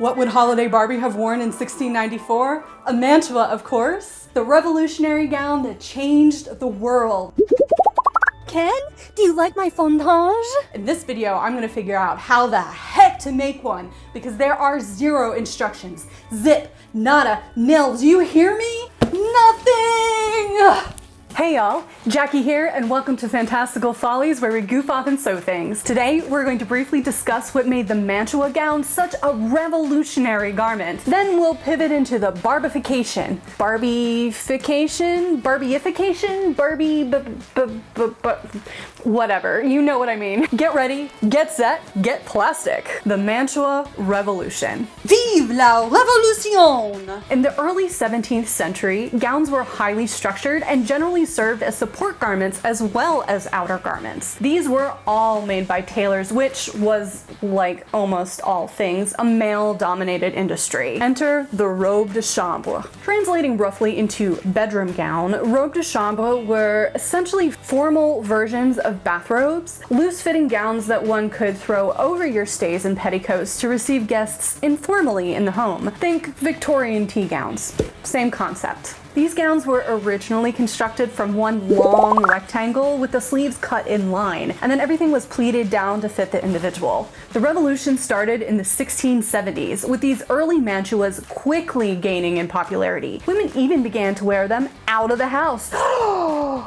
What would Holiday Barbie have worn in 1694? A mantua, of course. The revolutionary gown that changed the world. Ken, do you like my fondage? In this video, I'm gonna figure out how the heck to make one because there are zero instructions. Zip, nada, nil. Do you hear me? Nothing! Hey y'all, Jackie here and welcome to Fantastical Follies where we goof off and sew things. Today we're going to briefly discuss what made the Mantua gown such a revolutionary garment. Then we'll pivot into the barbification. Barbie-ification? Whatever, you know what I mean. Get ready, get set, get plastic. The Mantua Revolution. Vive la Revolution! In the early 17th century, gowns were highly structured and generally served as support garments as well as outer garments. These were all made by tailors, which was, like almost all things, a male-dominated industry. Enter the robe de chambre. Translating roughly into bedroom gown, robe de chambre were essentially formal versions of bathrobes, loose-fitting gowns that one could throw over your stays and petticoats to receive guests informally in the home. Think Victorian tea gowns. Same concept. These gowns were originally constructed from one long rectangle with the sleeves cut in line, and then everything was pleated down to fit the individual. The revolution started in the 1670s, with these early mantuas quickly gaining in popularity. Women even began to wear them out of the house.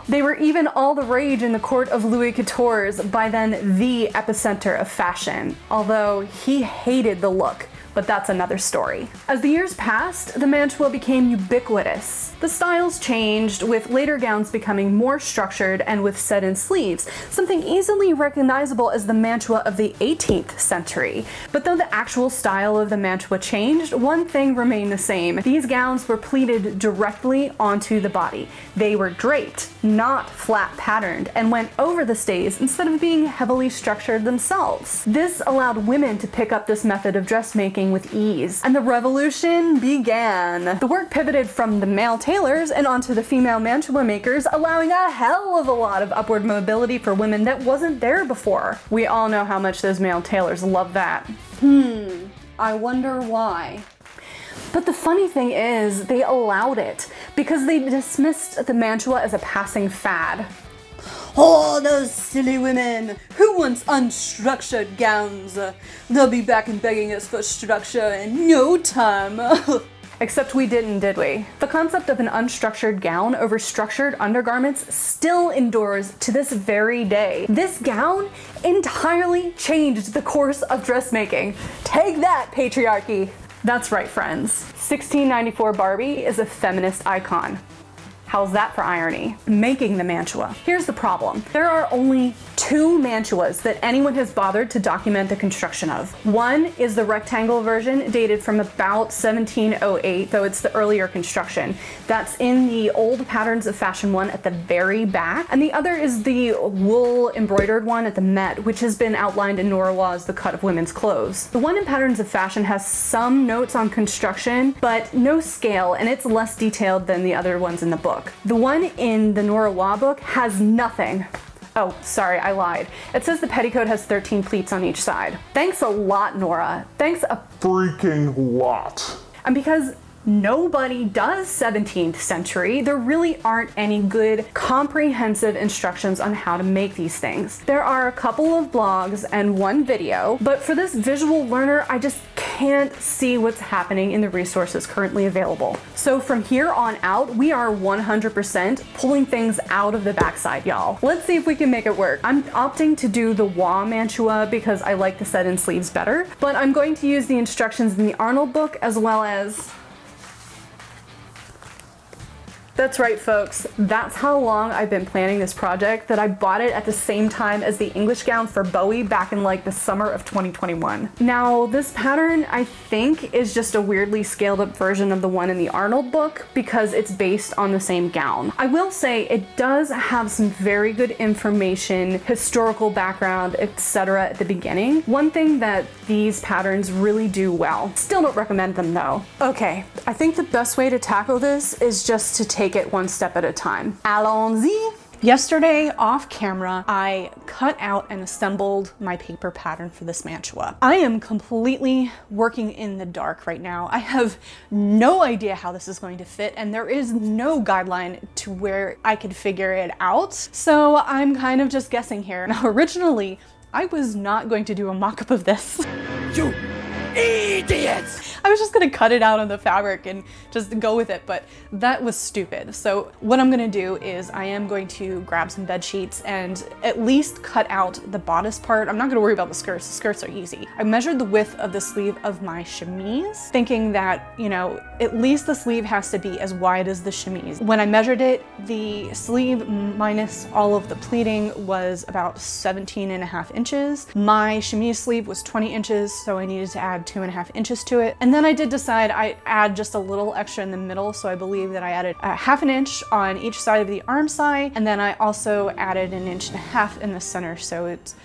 They were even all the rage in the court of Louis XIV, by then the epicenter of fashion, although he hated the look. But that's another story. As the years passed, the mantua became ubiquitous. The styles changed, with later gowns becoming more structured and with set-in sleeves, something easily recognizable as the mantua of the 18th century. But though the actual style of the mantua changed, one thing remained the same. These gowns were pleated directly onto the body. They were draped, not flat patterned, and went over the stays instead of being heavily structured themselves. This allowed women to pick up this method of dressmaking with ease, and the revolution began. The work pivoted from the male tailors and onto the female mantua makers, allowing a hell of a lot of upward mobility for women that wasn't there before. We all know how much those male tailors love that. I wonder why. But the funny thing is, they allowed it because they dismissed the mantua as a passing fad. Oh, those silly women! Who wants unstructured gowns? They'll be back and begging us for structure in no time. Except we didn't, did we? The concept of an unstructured gown over structured undergarments still endures to this very day. This gown entirely changed the course of dressmaking. Take that, patriarchy! That's right, friends. 1694 Barbie is a feminist icon. How's that for irony? Making the mantua. Here's the problem. There are only two mantuas that anyone has bothered to document the construction of. One is the rectangle version dated from about 1708, though it's the earlier construction. That's in the old Patterns of Fashion one at the very back. And the other is the wool embroidered one at the Met, which has been outlined in Norah Waugh's The Cut of Women's Clothes. The one in Patterns of Fashion has some notes on construction, but no scale, and it's less detailed than the other ones in the book. The one in the Norah Waugh book has nothing. Oh, sorry, I lied. It says the petticoat has 13 pleats on each side. Thanks a lot, Norah. Thanks a freaking lot. And because nobody does 17th century, there really aren't any good comprehensive instructions on how to make these things. There are a couple of blogs and one video, but for this visual learner, I just can't see what's happening in the resources currently available. So from here on out, we are 100% pulling things out of the backside, y'all. Let's see if we can make it work. I'm opting to do the Waugh mantua because I like the set-in sleeves better, but I'm going to use the instructions in the Arnold book as well as... That's right, folks. That's how long I've been planning this project, that I bought it at the same time as the English gown for Bowie back in like the summer of 2021. Now, this pattern, I think, is just a weirdly scaled up version of the one in the Arnold book because it's based on the same gown. I will say it does have some very good information, historical background, etc. at the beginning. One thing that these patterns really do well. Still don't recommend them though. Okay, I think the best way to tackle this is just to take it one step at a time. Allons-y! Yesterday, off camera, I cut out and assembled my paper pattern for this mantua. I am completely working in the dark right now. I have no idea how this is going to fit, and there is no guideline to where I could figure it out. So I'm kind of just guessing here. Now, originally, I was not going to do a mock-up of this. You idiots! I was just gonna cut it out on the fabric and just go with it, but that was stupid. So what I'm gonna do is I am going to grab some bed sheets and at least cut out the bodice part. I'm not gonna worry about the skirts. The skirts are easy. I measured the width of the sleeve of my chemise, thinking that, you know, at least the sleeve has to be as wide as the chemise. When I measured it, the sleeve minus all of the pleating was about 17.5 inches. My chemise sleeve was 20 inches, so I needed to add 2.5 inches to it. And then I did decide I add just a little extra in the middle, so I believe that I added a 1/2 inch on each side of the arm side, and then I also added 1.5 inches in the center, so it's,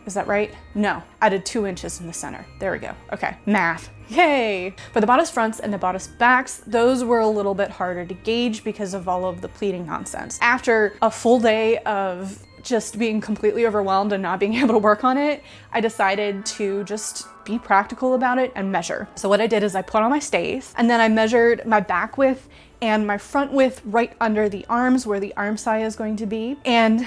is that right? No, I added 2 inches in the center. There we go. Okay, math. Yay! For the bodice fronts and the bodice backs, those were a little bit harder to gauge because of all of the pleating nonsense. After a full day of just being completely overwhelmed and not being able to work on it, I decided to just be practical about it and measure. So what I did is I put on my stays, and then I measured my back width and my front width right under the arms where the arm side is going to be, and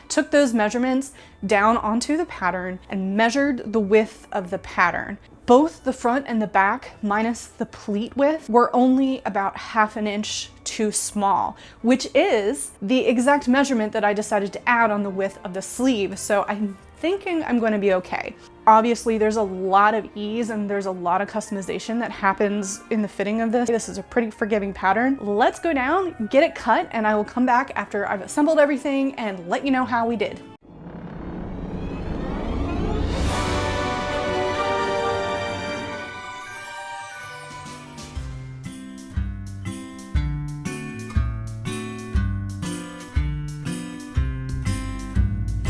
took those measurements down onto the pattern and measured the width of the pattern. Both the front and the back, minus the pleat width, were only about 1/2 inch too small, which is the exact measurement that I decided to add on the width of the sleeve. So I'm thinking I'm going to be okay. Obviously, there's a lot of ease and there's a lot of customization that happens in the fitting of this. This is a pretty forgiving pattern. Let's go down, get it cut, and I will come back after I've assembled everything and let you know how we did.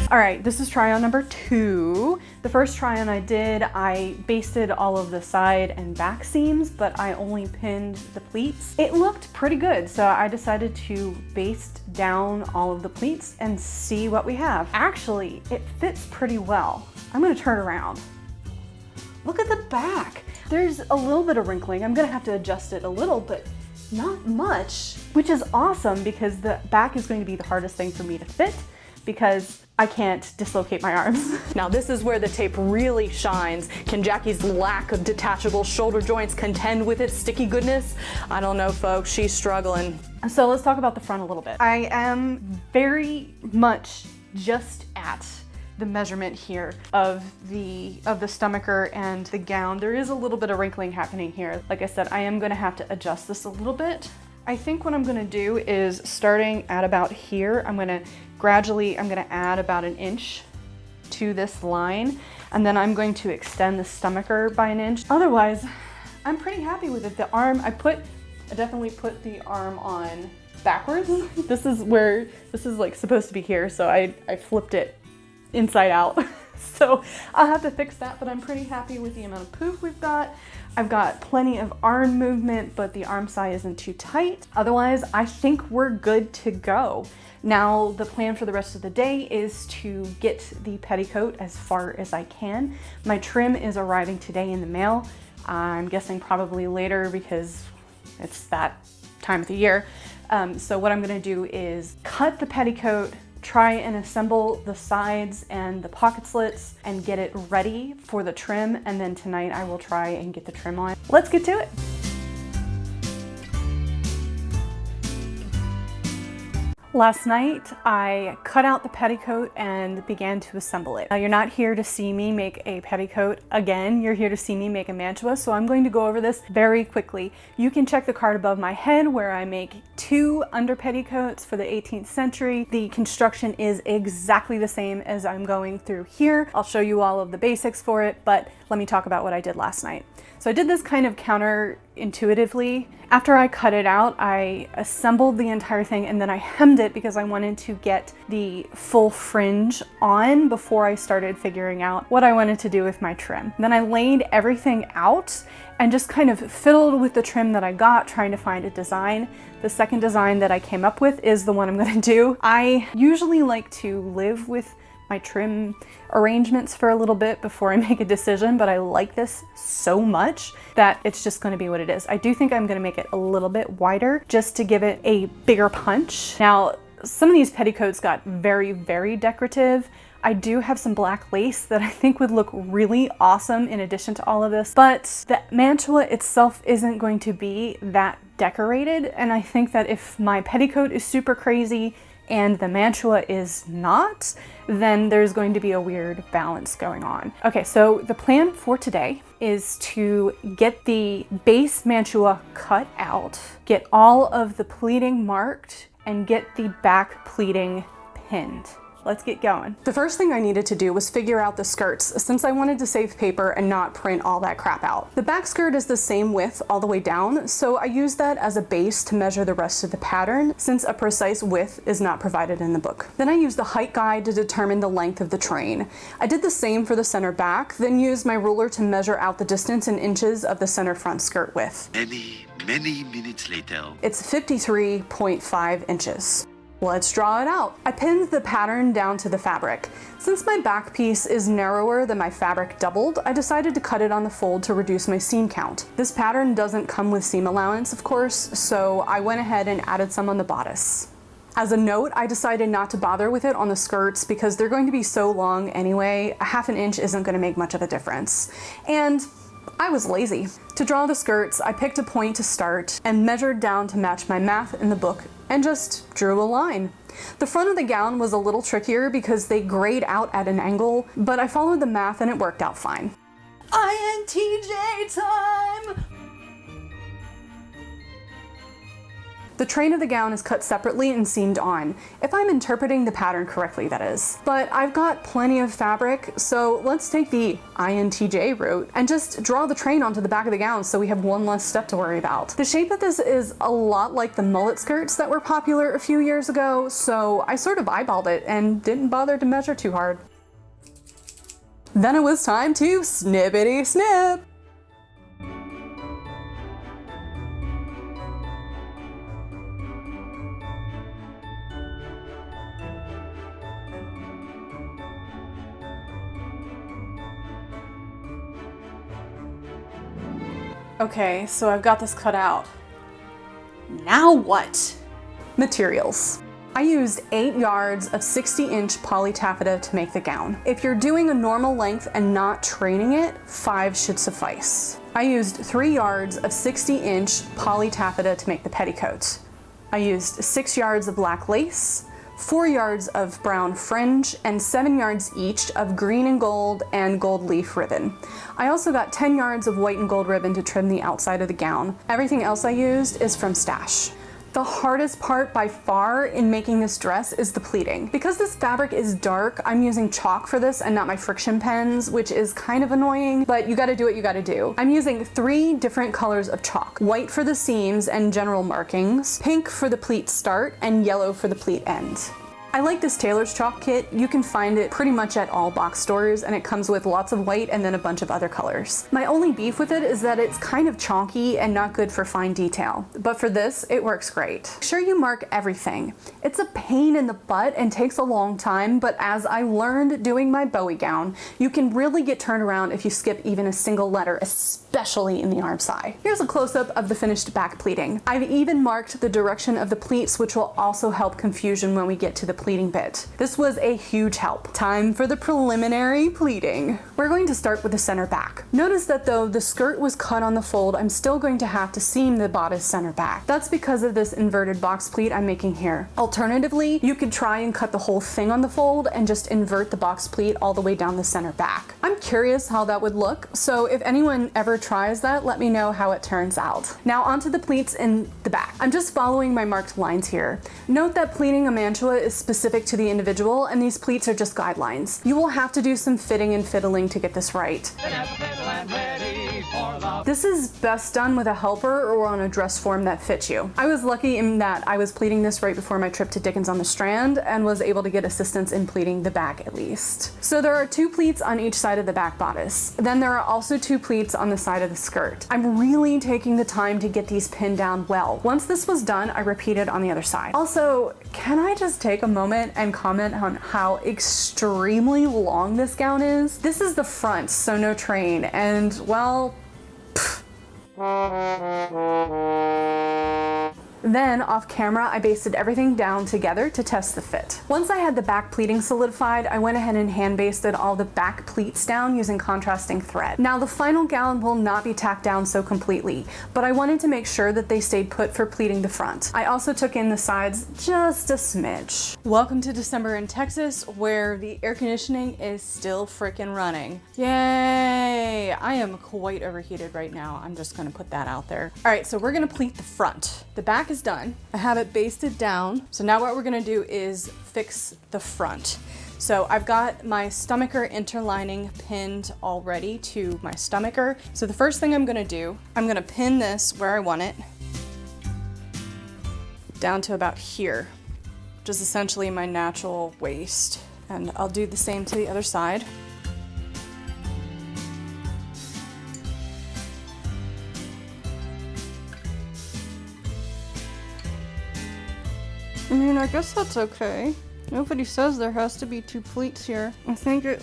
All right, this is try on number 2. The first try on I did, I basted all of the side and back seams, but I only pinned the pleats. It looked pretty good, so I decided to baste down all of the pleats and see what we have. Actually, it fits pretty well. I'm gonna turn around. Look at the back. There's a little bit of wrinkling. I'm gonna have to adjust it a little, but not much, which is awesome because the back is going to be the hardest thing for me to fit because I can't dislocate my arms. Now this is where the tape really shines. Can Jackie's lack of detachable shoulder joints contend with its sticky goodness? I don't know, folks, she's struggling. So let's talk about the front a little bit. I am very much just at the measurement here of the stomacher and the gown. There is a little bit of wrinkling happening here. Like I said, I am gonna have to adjust this a little bit. I think what I'm gonna do is starting at about here, I'm gonna add about 1 inch to this line, and then I'm going to extend the stomacher by 1 inch. Otherwise, I'm pretty happy with it. The arm, I definitely put the arm on backwards. This is like supposed to be here, so I flipped it inside out. So I'll have to fix that, but I'm pretty happy with the amount of poof we've got. I've got plenty of arm movement, but the arm side isn't too tight. Otherwise, I think we're good to go. Now, the plan for the rest of the day is to get the petticoat as far as I can. My trim is arriving today in the mail. I'm guessing probably later because it's that time of the year. So what I'm gonna do is cut the petticoat, try and assemble the sides and the pocket slits and get it ready for the trim, and then tonight I will try and get the trim on. Let's get to it. Last night, I cut out the petticoat and began to assemble it. Now, you're not here to see me make a petticoat again, you're here to see me make a mantua, so I'm going to go over this very quickly. You can check the card above my head where I make 2 under petticoats for the 18th century. The construction is exactly the same as I'm going through here. I'll show you all of the basics for it, but let me talk about what I did last night. So I did this kind of intuitively. After I cut it out, I assembled the entire thing and then I hemmed it because I wanted to get the full fringe on before I started figuring out what I wanted to do with my trim. Then I laid everything out and just kind of fiddled with the trim that I got, trying to find a design. The second design that I came up with is the one I'm gonna do. I usually like to live with my trim arrangements for a little bit before I make a decision, but I like this so much that it's just gonna be what it is. I do think I'm gonna make it a little bit wider just to give it a bigger punch. Now, some of these petticoats got very, very decorative. I do have some black lace that I think would look really awesome in addition to all of this, but the mantua itself isn't going to be that decorated, and I think that if my petticoat is super crazy and the mantua is not, then there's going to be a weird balance going on. Okay, so the plan for today is to get the base mantua cut out, get all of the pleating marked, and get the back pleating pinned. Let's get going. The first thing I needed to do was figure out the skirts, since I wanted to save paper and not print all that crap out. The back skirt is the same width all the way down, so I used that as a base to measure the rest of the pattern, since a precise width is not provided in the book. Then I used the height guide to determine the length of the train. I did the same for the center back, then used my ruler to measure out the distance in inches of the center front skirt width. Many minutes later. It's 53.5 inches. Let's draw it out. I pinned the pattern down to the fabric. Since my back piece is narrower than my fabric doubled, I decided to cut it on the fold to reduce my seam count. This pattern doesn't come with seam allowance, of course, so I went ahead and added some on the bodice. As a note, I decided not to bother with it on the skirts because they're going to be so long anyway, a ½ inch isn't going to make much of a difference. And I was lazy. To draw the skirts, I picked a point to start and measured down to match my math in the book and just drew a line. The front of the gown was a little trickier because they grayed out at an angle, but I followed the math and it worked out fine. INTJ time! The train of the gown is cut separately and seamed on, if I'm interpreting the pattern correctly, that is. But I've got plenty of fabric, so let's take the INTJ route and just draw the train onto the back of the gown so we have one less step to worry about. The shape of this is a lot like the mullet skirts that were popular a few years ago, so I sort of eyeballed it and didn't bother to measure too hard. Then it was time to snippity snip! Okay, so I've got this cut out. Now what? Materials. I used 8 yards of 60-inch poly taffeta to make the gown. If you're doing a normal length and not training it, 5 should suffice. I used 3 yards of 60-inch poly taffeta to make the petticoat. I used 6 yards of black lace, 4 yards of brown fringe, and 7 yards each of green and gold leaf ribbon. I also got 10 yards of white and gold ribbon to trim the outside of the gown. Everything else I used is from Stash. The hardest part by far in making this dress is the pleating. Because this fabric is dark, I'm using chalk for this and not my friction pens, which is kind of annoying, but you gotta do what you gotta do. I'm using 3 different colors of chalk. White for the seams and general markings, pink for the pleat start, and yellow for the pleat end. I like this tailor's chalk kit. You can find it pretty much at all box stores, and it comes with lots of white and then a bunch of other colors. My only beef with it is that it's kind of chonky and not good for fine detail, but for this, it works great. Make sure you mark everything. It's a pain in the butt and takes a long time, but as I learned doing my Bowie gown, you can really get turned around if you skip even a single letter, especially in the armscye. Here's a close-up of the finished back pleating. I've even marked the direction of the pleats, which will also help confusion when we get to the pleating bit. This was a huge help. Time for the preliminary pleating. We're going to start with the center back. Notice that though the skirt was cut on the fold, I'm still going to have to seam the bodice center back. That's because of this inverted box pleat I'm making here. Alternatively, you could try and cut the whole thing on the fold and just invert the box pleat all the way down the center back. I'm curious how that would look, so if anyone ever tries that, let me know how it turns out. Now onto the pleats in the back. I'm just following my marked lines here. Note that pleating a mantua is specific to the individual, and these pleats are just guidelines. You will have to do some fitting and fiddling to get this right. This is best done with a helper or on a dress form that fits you. I was lucky in that I was pleating this right before my trip to Dickens on the Strand and was able to get assistance in pleating the back at least. So there are 2 pleats on each side of the back bodice. Then there are also 2 pleats on the side of the skirt. I'm really taking the time to get these pinned down well. Once this was done, I repeated on the other side. Also, can I just take a moment and comment on how extremely long this gown is? This is the front, so no train, and well, Then, off camera, I basted everything down together to test the fit. Once I had the back pleating solidified, I went ahead and hand basted all the back pleats down using contrasting thread. Now, the final gown will not be tacked down so completely, but I wanted to make sure that they stayed put for pleating the front. I also took in the sides just a smidge. Welcome to December in Texas, where the air conditioning is still freaking running. Yay! I am quite overheated right now. I'm just gonna put that out there. All right, so we're gonna pleat the front. The back is done. I have it basted down. So now what we're gonna do is fix the front. So I've got my stomacher interlining pinned already to my stomacher. So the first thing I'm gonna do, I'm gonna pin this where I want it, down to about here, which is essentially my natural waist. And I'll do the same to the other side. I mean, I guess that's okay. Nobody says there has to be 2 pleats here. I think it...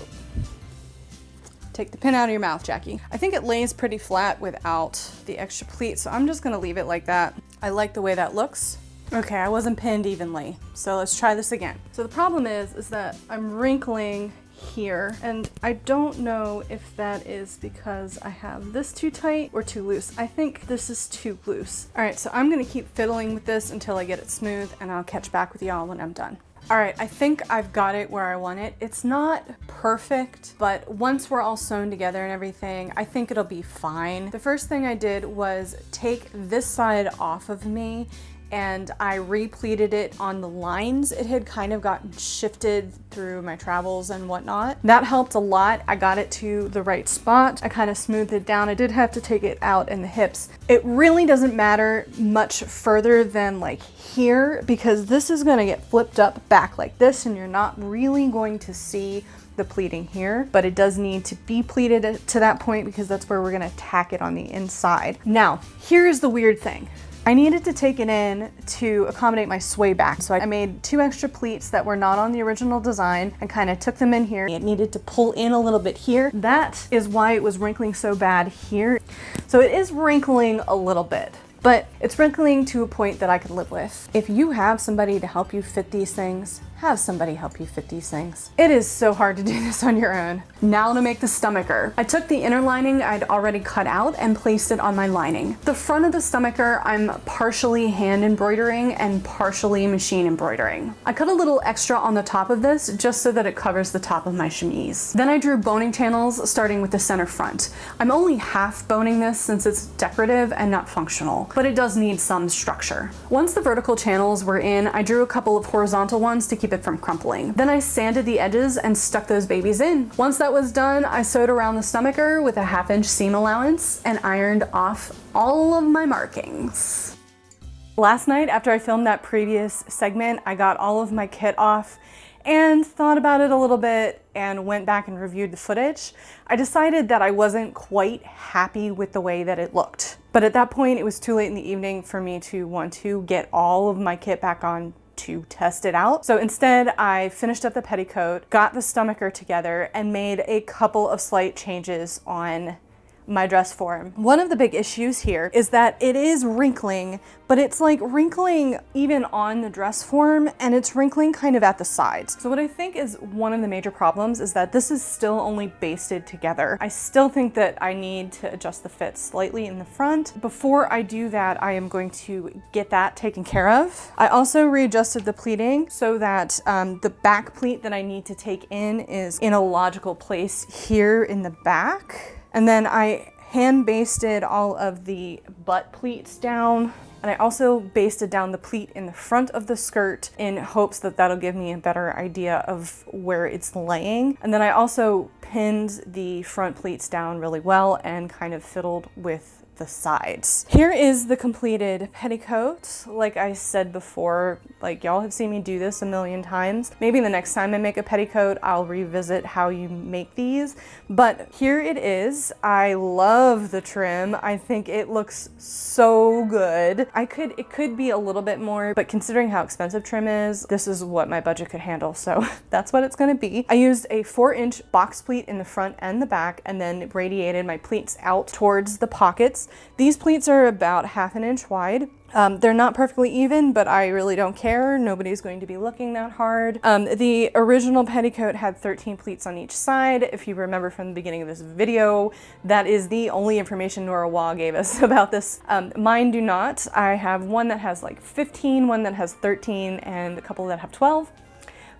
Take the pin out of your mouth, Jackie. I think it lays pretty flat without the extra pleat, so I'm just gonna leave it like that. I like the way that looks. Okay, I wasn't pinned evenly, so let's try this again. So the problem is that I'm wrinkling here, and I don't know if that is because I have this too tight or too loose. I think this is too loose. All right, so I'm gonna keep fiddling with this until I get it smooth, and I'll catch back with y'all when I'm done. All right, I think I've got it where I want it. It's not perfect, but once we're all sewn together and everything, I think it'll be fine. The first thing I did was take this side off of me, and I repleated it on the lines. It had kind of gotten shifted through my travels and whatnot. That helped a lot. I got it to the right spot. I kind of smoothed it down. I did have to take it out in the hips. It really doesn't matter much further than like here, because this is gonna get flipped up back like this, and you're not really going to see the pleating here, but it does need to be pleated to that point because that's where we're gonna tack it on the inside. Now, here's the weird thing. I needed to take it in to accommodate my sway back. So I made 2 extra pleats that were not on the original design and kind of took them in here. It needed to pull in a little bit here. That is why it was wrinkling so bad here. So it is wrinkling a little bit, but it's wrinkling to a point that I could live with. If you have somebody to help you fit these things, have somebody help you fit these things. It is so hard to do this on your own. Now to make the stomacher. I took the inner lining I'd already cut out and placed it on my lining. The front of the stomacher I'm partially hand embroidering and partially machine embroidering. I cut a little extra on the top of this just so that it covers the top of my chemise. Then I drew boning channels starting with the center front. I'm only half boning this since it's decorative and not functional, but it does need some structure. Once the vertical channels were in, I drew a couple of horizontal ones to keep it from crumpling. Then I sanded the edges and stuck those babies in. Once that was done, I sewed around the stomacher with a 1/2 inch seam allowance and ironed off all of my markings. Last night, after I filmed that previous segment, I got all of my kit off and thought about it a little bit and went back and reviewed the footage. I decided that I wasn't quite happy with the way that it looked. But at that point, it was too late in the evening for me to want to get all of my kit back on to test it out. So instead, I finished up the petticoat, got the stomacher together, and made a couple of slight changes on my dress form. One of the big issues here is that it is wrinkling, but it's like wrinkling even on the dress form, and it's wrinkling kind of at the sides. So what I think is one of the major problems is that this is still only basted together. I still think that I need to adjust the fit slightly in the front. Before I do that, I am going to get that taken care of. I also readjusted the pleating so that the back pleat that I need to take in is in a logical place here in the back. And then I hand basted all of the butt pleats down And I also basted down the pleat in the front of the skirt in hopes that that'll give me a better idea of where it's laying. And then I also pinned the front pleats down really well and kind of fiddled with the sides. Here is the completed petticoat. Like I said before, like y'all have seen me do this a million times. Maybe the next time I make a petticoat, I'll revisit how you make these, but here it is. I love the trim. I think it looks so good. It could be a little bit more, but considering how expensive trim is, this is what my budget could handle, so that's what it's gonna be. I used a 4-inch box pleat in the front and the back, and then radiated my pleats out towards the pockets. These pleats are about 1/2 inch wide. They're not perfectly even, but I really don't care. Nobody's going to be looking that hard. The original petticoat had 13 pleats on each side. If you remember from the beginning of this video, that is the only information Norah Waugh gave us about this. Mine do not. I have one that has like 15, one that has 13, and a couple that have 12.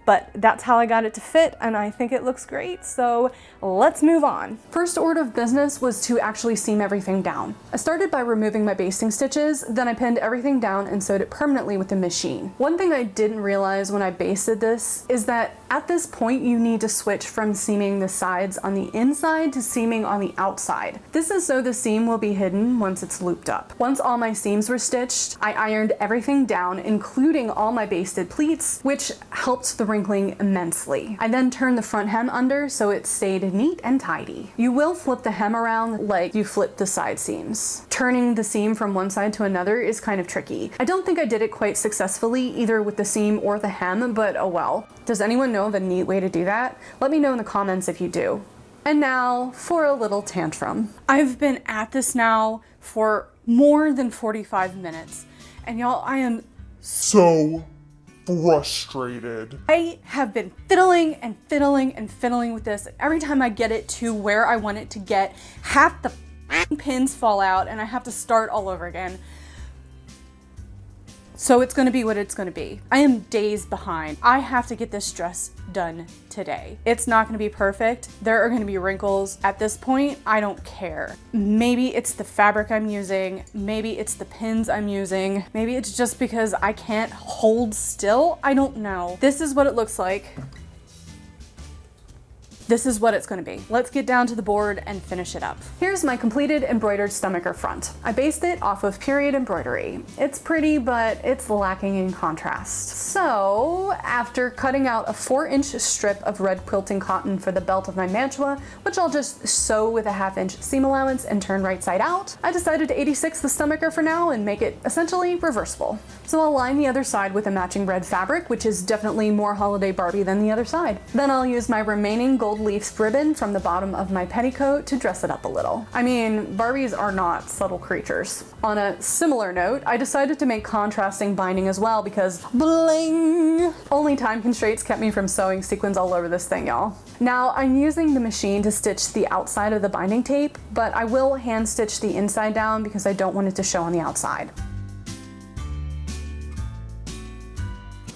But that's how I got it to fit, and I think it looks great, so let's move on. First order of business was to actually seam everything down. I started by removing my basting stitches, then I pinned everything down and sewed it permanently with the machine. One thing I didn't realize when I basted this is that at this point you need to switch from seaming the sides on the inside to seaming on the outside. This is so the seam will be hidden once it's looped up. Once all my seams were stitched, I ironed everything down, including all my basted pleats, which helped the wrinkling immensely. I then turned the front hem under so it stayed neat and tidy. You will flip the hem around like you flip the side seams. Turning the seam from one side to another is kind of tricky. I don't think I did it quite successfully either with the seam or the hem, but oh well. Does anyone know of a neat way to do that? Let me know in the comments if you do. And now for a little tantrum. I've been at this now for more than 45 minutes, and y'all, I am so frustrated. I have been fiddling and fiddling and fiddling with this. Every time I get it to where I want it to get, half the pins fall out and I have to start all over again. So it's gonna be what it's gonna be. I am days behind. I have to get this dress done today. It's not gonna be perfect. There are gonna be wrinkles. At this point, I don't care. Maybe it's the fabric I'm using. Maybe it's the pins I'm using. Maybe it's just because I can't hold still. I don't know. This is what it looks like. This is what it's gonna be. Let's get down to the board and finish it up. Here's my completed embroidered stomacher front. I based it off of period embroidery. It's pretty, but it's lacking in contrast. So after cutting out a 4-inch strip of red quilting cotton for the belt of my mantua, which I'll just sew with a 1/2-inch seam allowance and turn right side out, I decided to 86 the stomacher for now and make it essentially reversible. So I'll line the other side with a matching red fabric, which is definitely more Holiday Barbie than the other side. Then I'll use my remaining gold leaf ribbon from the bottom of my petticoat to dress it up a little. I mean, Barbies are not subtle creatures. On a similar note, I decided to make contrasting binding as well because bling! Only time constraints kept me from sewing sequins all over this thing, y'all. Now I'm using the machine to stitch the outside of the binding tape, but I will hand stitch the inside down because I don't want it to show on the outside.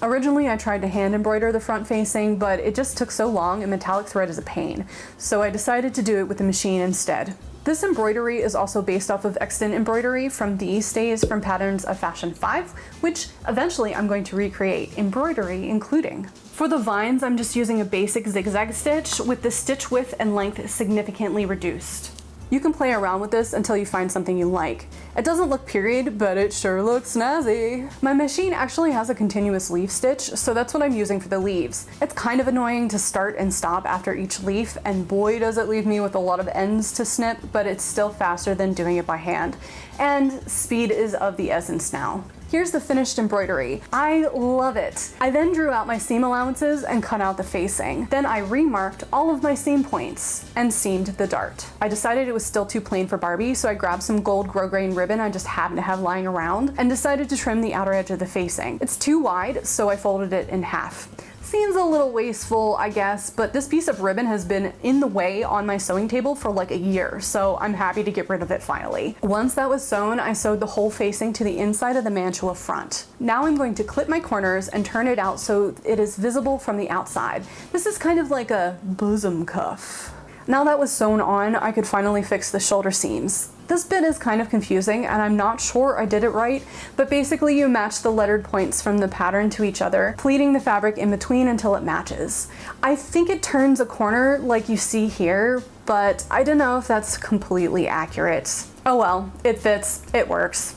Originally, I tried to hand embroider the front facing, but it just took so long and metallic thread is a pain, so I decided to do it with the machine instead. This embroidery is also based off of extant embroidery from the stays from patterns of Fashion 5, which eventually I'm going to recreate embroidery including. For the vines, I'm just using a basic zigzag stitch with the stitch width and length significantly reduced. You can play around with this until you find something you like. It doesn't look period, but it sure looks snazzy. My machine actually has a continuous leaf stitch, so that's what I'm using for the leaves. It's kind of annoying to start and stop after each leaf, and boy does it leave me with a lot of ends to snip, but it's still faster than doing it by hand. And speed is of the essence now. Here's the finished embroidery. I love it. I then drew out my seam allowances and cut out the facing. Then I remarked all of my seam points and seamed the dart. I decided it was still too plain for Barbie, so I grabbed some gold grosgrain ribbon I just happened to have lying around and decided to trim the outer edge of the facing. It's too wide, so I folded it in half. Seems a little wasteful, I guess, but this piece of ribbon has been in the way on my sewing table for like a year, so I'm happy to get rid of it finally. Once that was sewn, I sewed the whole facing to the inside of the mantua front. Now I'm going to clip my corners and turn it out so it is visible from the outside. This is kind of like a bosom cuff. Now that was sewn on, I could finally fix the shoulder seams. This bit is kind of confusing and I'm not sure I did it right, but basically you match the lettered points from the pattern to each other, pleating the fabric in between until it matches. I think it turns a corner like you see here, but I don't know if that's completely accurate. Oh well, it fits, it works.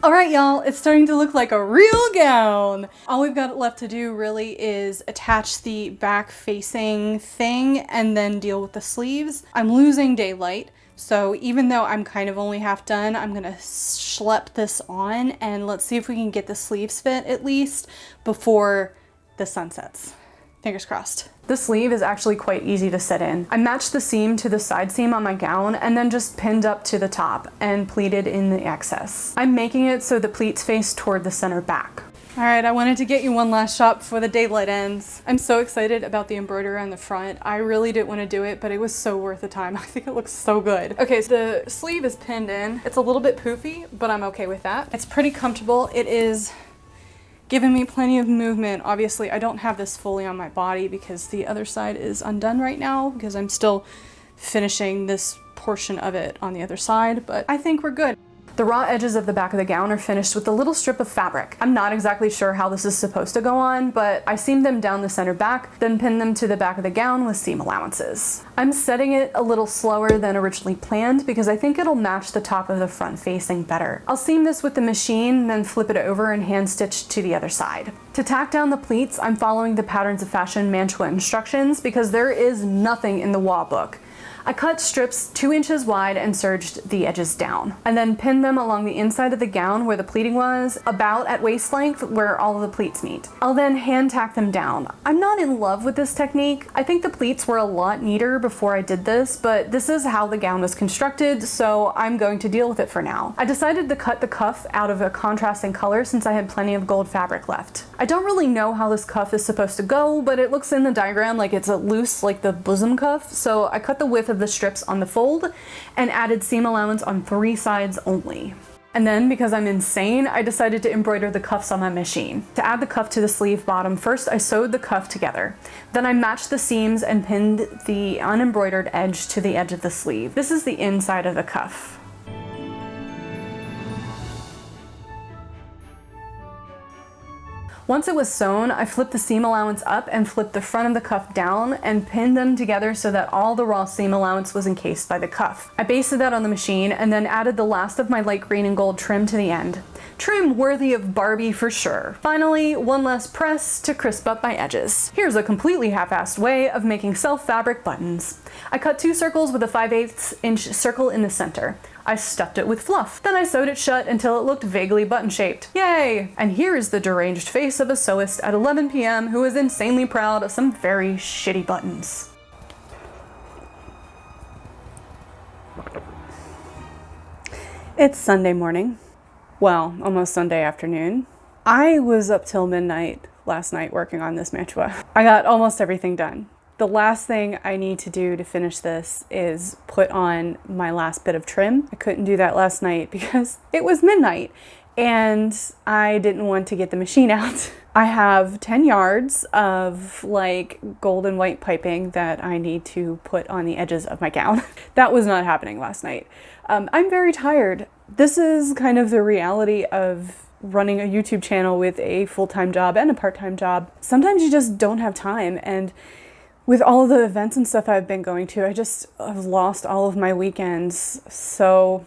All right, y'all, it's starting to look like a real gown. All we've got left to do really is attach the back facing thing and then deal with the sleeves. I'm losing daylight, so even though I'm kind of only half done, I'm gonna schlep this on and let's see if we can get the sleeves fit at least before the sun sets. Fingers crossed. The sleeve is actually quite easy to set in. I matched the seam to the side seam on my gown and then just pinned up to the top and pleated in the excess. I'm making it so the pleats face toward the center back. All right, I wanted to get you one last shot before the daylight ends. I'm so excited about the embroidery on the front. I really didn't want to do it, but it was so worth the time. I think it looks so good. Okay, so the sleeve is pinned in. It's a little bit poofy, but I'm okay with that. It's pretty comfortable. It is giving me plenty of movement. Obviously, I don't have this fully on my body because the other side is undone right now because I'm still finishing this portion of it on the other side, but I think we're good. The raw edges of the back of the gown are finished with a little strip of fabric. I'm not exactly sure how this is supposed to go on, but I seamed them down the center back, then pinned them to the back of the gown with seam allowances. I'm setting it a little slower than originally planned because I think it'll match the top of the front facing better. I'll seam this with the machine, then flip it over and hand stitch to the other side. To tack down the pleats, I'm following the Patterns of Fashion Mantua instructions because there is nothing in the Waugh book. I cut strips 2 inches wide and serged the edges down, and then pinned them along the inside of the gown where the pleating was, about at waist length where all of the pleats meet. I'll then hand tack them down. I'm not in love with this technique. I think the pleats were a lot neater before I did this, but this is how the gown was constructed, so I'm going to deal with it for now. I decided to cut the cuff out of a contrasting color since I had plenty of gold fabric left. I don't really know how this cuff is supposed to go, but it looks in the diagram like it's loose like the bosom cuff, so I cut the width of the strips on the fold and added seam allowance on 3 sides only. And then, because I'm insane, I decided to embroider the cuffs on my machine. To add the cuff to the sleeve bottom, first I sewed the cuff together. Then I matched the seams and pinned the unembroidered edge to the edge of the sleeve. This is the inside of the cuff. Once it was sewn, I flipped the seam allowance up and flipped the front of the cuff down and pinned them together so that all the raw seam allowance was encased by the cuff. I basted that on the machine and then added the last of my light green and gold trim to the end. Trim worthy of Barbie for sure. Finally, one last press to crisp up my edges. Here's a completely half-assed way of making self-fabric buttons. I cut 2 circles with a 5/8 inch circle in the center. I stuffed it with fluff. Then I sewed it shut until it looked vaguely button-shaped. Yay! And here is the deranged face of a sewist at 11 p.m. who is insanely proud of some very shitty buttons. It's Sunday morning. Well, almost Sunday afternoon. I was up till midnight last night working on this mantua. I got almost everything done. The last thing I need to do to finish this is put on my last bit of trim. I couldn't do that last night because it was midnight and I didn't want to get the machine out. I have 10 yards of like gold and white piping that I need to put on the edges of my gown. That was not happening last night. I'm very tired. This is kind of the reality of running a YouTube channel with a full-time job and a part-time job. Sometimes you just don't have time, and with all of the events and stuff I've been going to, I just have lost all of my weekends. So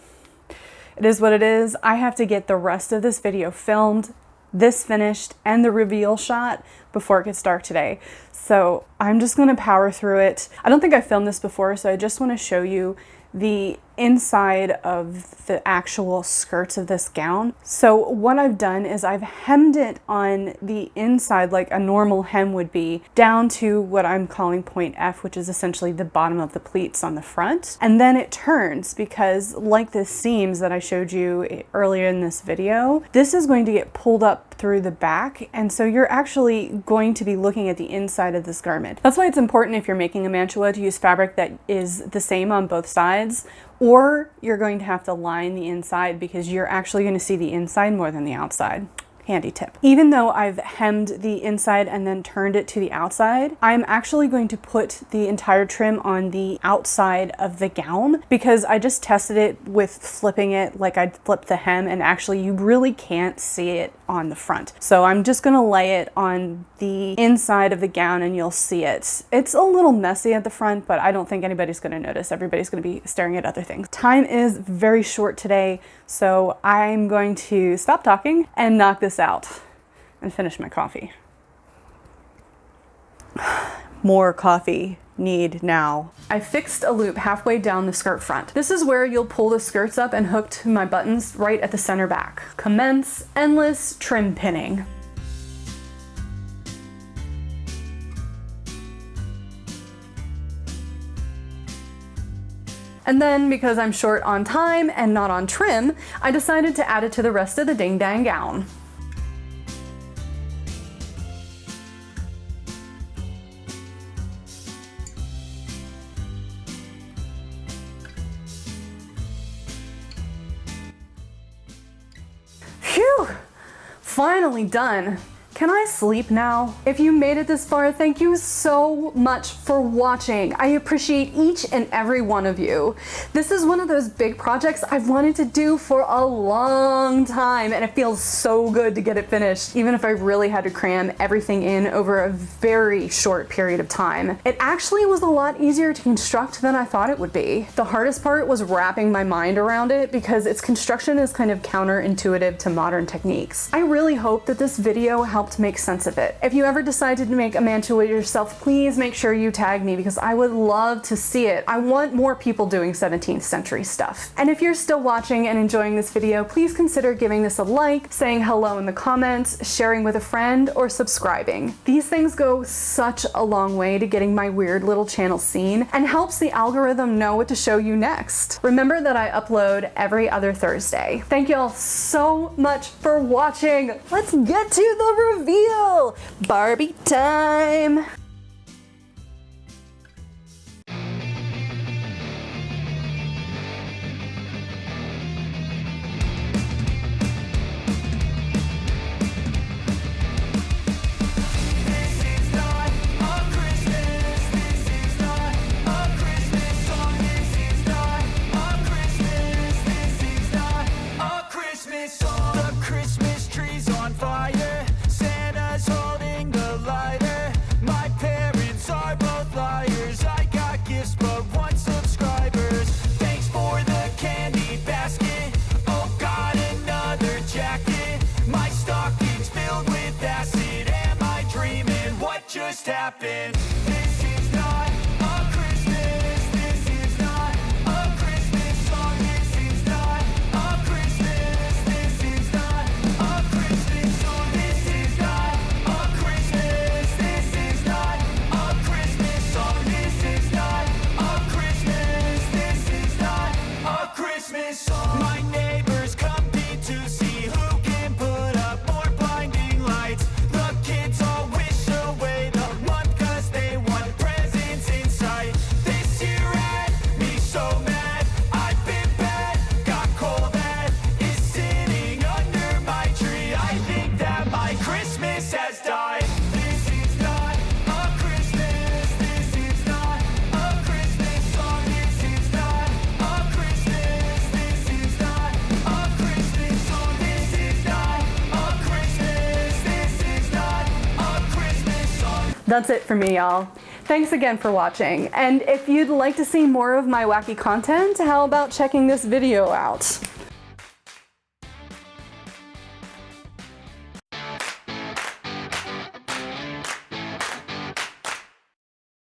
it is what it is. I have to get the rest of this video filmed, this finished, and the reveal shot before it gets dark today. So I'm just gonna power through it. I don't think I filmed this before, so I just wanna show you the inside of the actual skirts of this gown. So what I've done is I've hemmed it on the inside like a normal hem would be, down to what I'm calling point F, which is essentially the bottom of the pleats on the front. And then it turns because, like the seams that I showed you earlier in this video, this is going to get pulled up through the back, and so you're actually going to be looking at the inside of this garment. That's why it's important, if you're making a mantua, to use fabric that is the same on both sides, or you're going to have to line the inside because you're actually going to see the inside more than the outside. handy tip. Even though I've hemmed the inside and then turned it to the outside, I'm actually going to put the entire trim on the outside of the gown because I just tested it with flipping it like I'd flip the hem, and actually you really can't see it on the front. So I'm just gonna lay it on the inside of the gown and you'll see it. It's a little messy at the front, but I don't think anybody's gonna notice. Everybody's gonna be staring at other things. Time is very short today, so I'm going to stop talking and knock this out and finish my coffee. More coffee need now. I fixed a loop halfway down the skirt front. This is where you'll pull the skirts up and hook to my buttons right at the center back. Commence endless trim pinning. And then, because I'm short on time and not on trim, I decided to add it to the rest of the ding dang gown. Phew! Finally done. Can I sleep now? If you made it this far, thank you so much for watching. I appreciate each and every one of you. This is one of those big projects I've wanted to do for a long time, and it feels so good to get it finished, even if I really had to cram everything in over a very short period of time. It actually was a lot easier to construct than I thought it would be. The hardest part was wrapping my mind around it because its construction is kind of counterintuitive to modern techniques. I really hope that this video helped make sense of it. If you ever decided to make a mantua yourself, please make sure you tag me because I would love to see it. I want more people doing 17th century stuff. And if you're still watching and enjoying this video, please consider giving this a like, saying hello in the comments, sharing with a friend, or subscribing. These things go such a long way to getting my weird little channel seen and helps the algorithm know what to show you next. Remember that I upload every other Thursday. Thank you all so much for watching. Let's get to the reveal! Barbie time! Just happened. This is not a Christmas. This is not a Christmas song. This is not a Christmas. This is not a Christmas song. This is not a Christmas. This is not a Christmas song. This is not a Christmas. This is not a Christmas song. My neighbors compete to see who can put up more blinding lights. The kids all wish away the month 'cause they want presents in sight. This year had me so mad. I've been bad, got coal that is sitting under my tree. I think that my Christmas has died. This is not a Christmas. This is not a Christmas song. This is not a Christmas. This is not a Christmas song. This is not a Christmas. This is not a Christmas song. That's it for me, y'all. Thanks again for watching. And if you'd like to see more of my wacky content, how about checking this video out?